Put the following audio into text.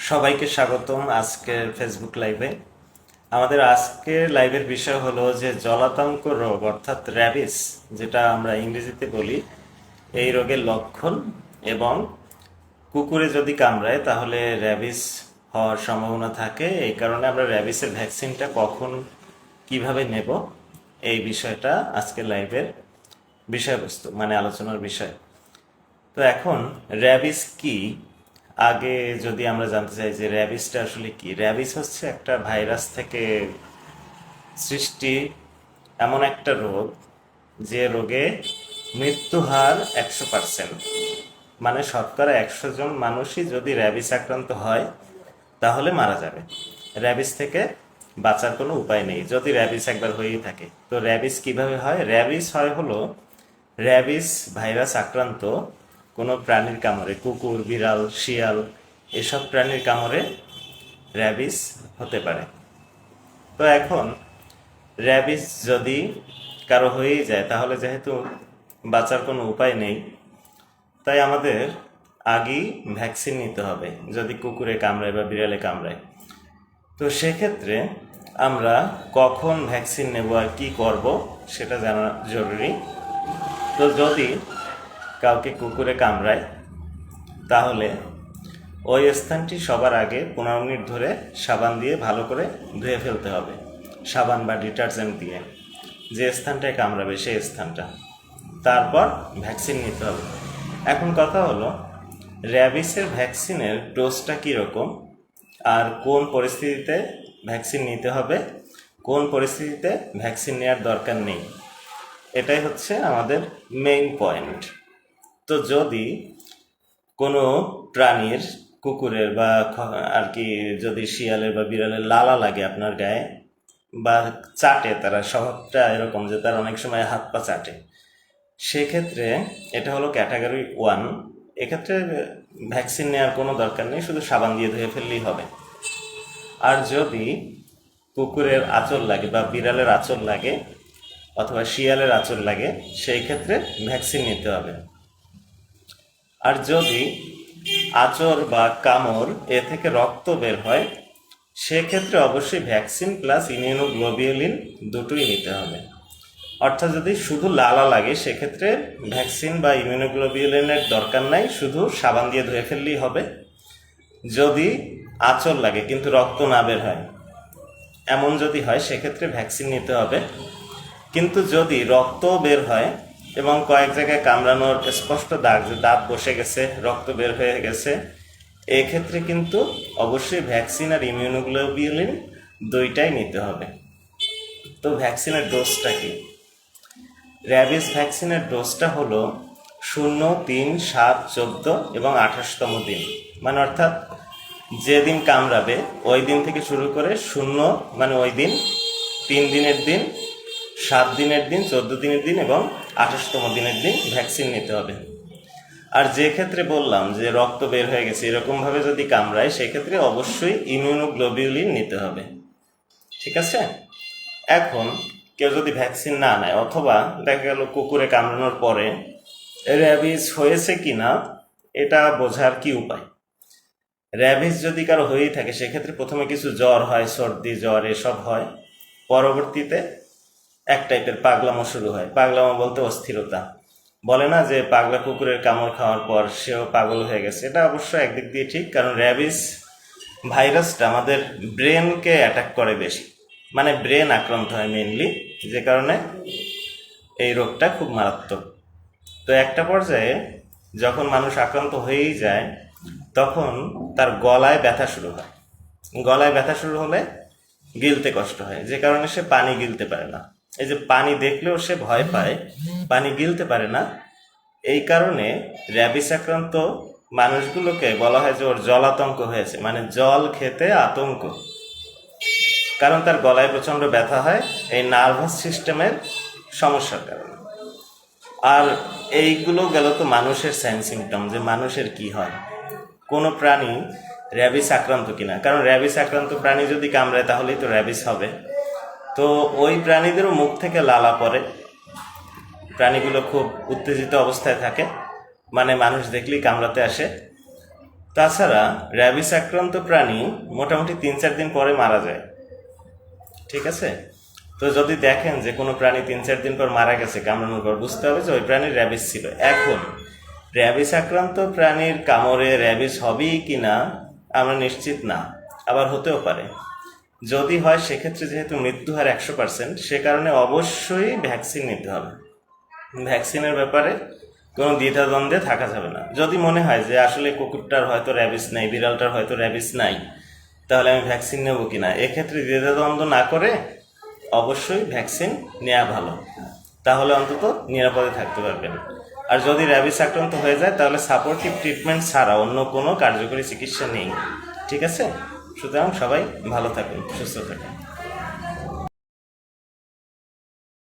সবাইকে স্বাগতম আজকের ফেসবুক লাইভে। আমাদের আজকের লাইভের বিষয় হলো যে জলাতঙ্ক রোগ অর্থাৎ র্যাবিস, যেটা আমরা ইংরেজিতে বলি, এই রোগের লক্ষণ এবং কুকুরে যদি কামড়ায় তাহলে র্যাবিস হওয়ার সম্ভাবনা থাকে। এই কারণে আমরা র্যাবিসের ভ্যাকসিনটা কখন কিভাবে নেব, এই বিষয়টা আজকের লাইভের বিষয়বস্তু, মানে আলোচনার বিষয়। তো এখন র্যাবিস কি, আগে যদি আমরা জানতে চাই যে র্যাবিসটা আসলে কি। র্যাবিস হচ্ছে একটা ভাইরাস থেকে সৃষ্টি এমন একটা রোগ, যে রোগে মৃত্যু হার 100%। মানে শতকরা 100 জন মানুষই যদি র্যাবিস আক্রান্ত হয় তাহলে মারা যাবে। র্যাবিস থেকে বাঁচার কোনো উপায় নেই যদি র্যাবিস একবার হয়েই থাকে। তো র্যাবিস কিভাবে হয়? র্যাবিস হয় হলো র্যাবিস ভাইরাস আক্রান্ত কোনো প্রাণীর কামড়ে, কুকুর, বিড়াল, শিয়াল, এসব প্রাণীর কামড়ে র্যাবিস হতে পারে। তো এখন র্যাবিস যদি কারো হয়েই যায় তাহলে যেহেতু বাঁচার কোনো উপায় নেই, তাই আমাদের আগেই ভ্যাকসিন নিতে হবে যদি কুকুরে কামড়ায় বা বিড়ালে কামড়ায়। তো সেক্ষেত্রে আমরা কখন ভ্যাকসিন নেব আর কি করব সেটা জানা জরুরি। তো যদি কাউকে কুকুরে কামড়ায় তাহলে ওই স্থানটি সবার আগে 15 মিনিট ধরে সাবান দিয়ে ভালো করে ধুয়ে ফেলতে হবে, সাবান বা ডিটারজেন্ট দিয়ে, যে স্থানটায় কামড়াবে সেই স্থানটা। তারপর ভ্যাকসিন নিতে হবে। এখন কথা হলো র্যাবিসের ভ্যাকসিনের ডোজটা কীরকম আর কোন পরিস্থিতিতে ভ্যাকসিন নিতে হবে, কোন পরিস্থিতিতে ভ্যাকসিন নেওয়ার দরকার নেই, এটাই হচ্ছে আমাদের মেইন পয়েন্ট। তো যদি কোনো প্রাণীর, কুকুরের বা আর কি যদি শিয়ালের বা বিড়ালের লালা লাগে আপনার গায়ে বা চাটে, তারা স্বভাবটা এরকম যে তারা অনেক সময় হাত পা চাটে, সেক্ষেত্রে এটা হলো ক্যাটাগরি 1। এক্ষেত্রে ভ্যাকসিন নেওয়ার কোনো দরকার নেই, শুধু সাবান দিয়ে ধুয়ে ফেললেই হবে। আর যদি কুকুরের আঁচড় লাগে বা বিড়ালের আঁচড় লাগে অথবা শিয়ালের আঁচড় লাগে, সেই ক্ষেত্রে ভ্যাকসিন নিতে হবে। আর যদি আঁচড় বা কামড় এ থেকে রক্ত বের হয়, সেক্ষেত্রে অবশ্যই ভ্যাকসিন প্লাস ইমিউনোগ্লোবিউলিন দুটোই নিতে হবে। অর্থাৎ যদি শুধু লালা লাগে সেক্ষেত্রে ভ্যাকসিন বা ইমিউনোগ্লোবিউলিনের দরকার নাই, শুধু সাবান দিয়ে ধুয়ে ফেললেই হবে। যদি আঁচড় লাগে কিন্তু রক্ত না বের হয়, এমন যদি হয় সেক্ষেত্রে ভ্যাকসিন নিতে হবে। কিন্তু যদি রক্ত বের হয় এবং কয়েক জায়গায় কামড়ানোর স্পষ্ট দাগ, যে দাঁত বসে গেছে, রক্ত বের হয়ে গেছে, এক্ষেত্রে কিন্তু অবশ্যই ভ্যাকসিন আর ইমিউনোগ্লোবিউলিন দুইটাই নিতে হবে। তো ভ্যাকসিনের ডোজটা কি? র্যাবিস ভ্যাকসিনের ডোজটা হলো 0, 3, 7, 14 এবং 28তম দিন। মানে অর্থাৎ যেদিন কামড়াবে ওই দিন থেকে শুরু করে 0 মানে ওই দিন, 3 দিনের দিন, 7 দিনের দিন, 14 দিনের দিন এবং 28তম দিনের দিন ভ্যাকসিন নিতে হবে। আর যে ক্ষেত্রে বললাম যে রক্ত বের হয়ে গেছে এরকমভাবে যদি কামড়ায়, সেক্ষেত্রে অবশ্যই ইমিউনোগ্লোবিউলিন নিতে হবে। ঠিক আছে? এখন কেউ যদি ভ্যাকসিন না নেয় অথবা দেখা গেল কুকুরে কামড়ানোর পরে র্যাবিস হয়েছে কি না এটা বোঝার কি উপায়? র্যাবিস যদি কারো হয়েই থাকে সেক্ষেত্রে প্রথমে কিছু জ্বর হয়, সর্দি জ্বর এসব হয়, পরবর্তীতে এক টাইপের পাগলামো শুরু হয়। পাগলামো বলতে অস্থিরতা। বলে না যে পাগলা কুকুরের কামড় খাওয়ার পর সেও পাগল হয়ে গেছে, এটা অবশ্য একদিক দিয়ে ঠিক, কারণ র্যাবিস ভাইরাসটা আমাদের ব্রেনকে অ্যাটাক করে বেশি, মানে ব্রেন আক্রান্ত হয় মেনলি, যে কারণে এই রোগটা খুব মারাত্মক। তো একটা পর্যায়ে যখন মানুষ আক্রান্ত হয়েই যায় তখন তার গলায় ব্যথা শুরু হয়। গলায় ব্যথা শুরু হলে গিলতে কষ্ট হয়, যে কারণে সে পানি গিলতে পারে না। এই যে পানি দেখলেও সে ভয় পায়, পানি গিলতে পারে না। এই কারণে র্যাবিস আক্রান্ত মানুষগুলোকে বলা হয় যে ওর জলাতঙ্ক হয়েছে, মানে জল খেতে আতঙ্ক। কারণ তার গলায় প্রচণ্ড ব্যথা হয় এই নার্ভাস সিস্টেমের সমস্যার কারণে। আর এইগুলো গেল তো মানুষের সাইন সিমটম, যে মানুষের কি হয়, কোনো প্রাণী র্যাবিস আক্রান্ত কিনা। কারণ র্যাবিস আক্রান্ত প্রাণী যদি কামড়ায় তাহলেই তো র্যাবিস হবে। তো ওই প্রাণীদেরও মুখ থেকে লালা পড়ে, প্রাণীগুলো খুব উত্তেজিত অবস্থায় থাকে, মানে মানুষ দেখলেই কামড়াতে আসে। তাছাড়া র্যাবিস আক্রান্ত প্রাণী মোটামুটি 3-4 দিন পরে মারা যায়। ঠিক আছে, তো যদি দেখেন যে কোনো প্রাণী 3-4 দিন পর মারা গেছে কামড়ানোর পর, বুঝতে হবে যে ওই প্রাণীর র্যাবিস ছিল। এখন র্যাবিস আক্রান্ত প্রাণীর কামড়ে র্যাবিস হবেই কিনা আমরা নিশ্চিত না, আবার হতেও পারে। যদি হয় সেক্ষেত্রে যেহেতু মৃত্যু হার 100%, সে কারণে অবশ্যই ভ্যাকসিন নিতে হবে। ভ্যাকসিনের ব্যাপারে কোনো দ্বিধাদ্বন্দ্বে থাকা যাবে না। যদি মনে হয় যে আসলে কুকুরটার হয়তো র্যাবিস নাই, বিড়ালটার হয়তো র্যাবিস নাই, তাহলে আমি ভ্যাকসিন নেব কিনা, এক্ষেত্রে দ্বিধাদ্বন্দ্ব না করে অবশ্যই ভ্যাকসিন নেওয়া ভালো, তাহলে অন্তত নিরাপদে থাকতে পারবেন। আর যদি র্যাবিস আক্রান্ত হয়ে যায় তাহলে সাপোর্টিভ ট্রিটমেন্ট ছাড়া অন্য কোনো কার্যকরী চিকিৎসা নেই। ঠিক আছে, সুতরাং সবাই ভালো থাকুন, সুস্থ থাকুন।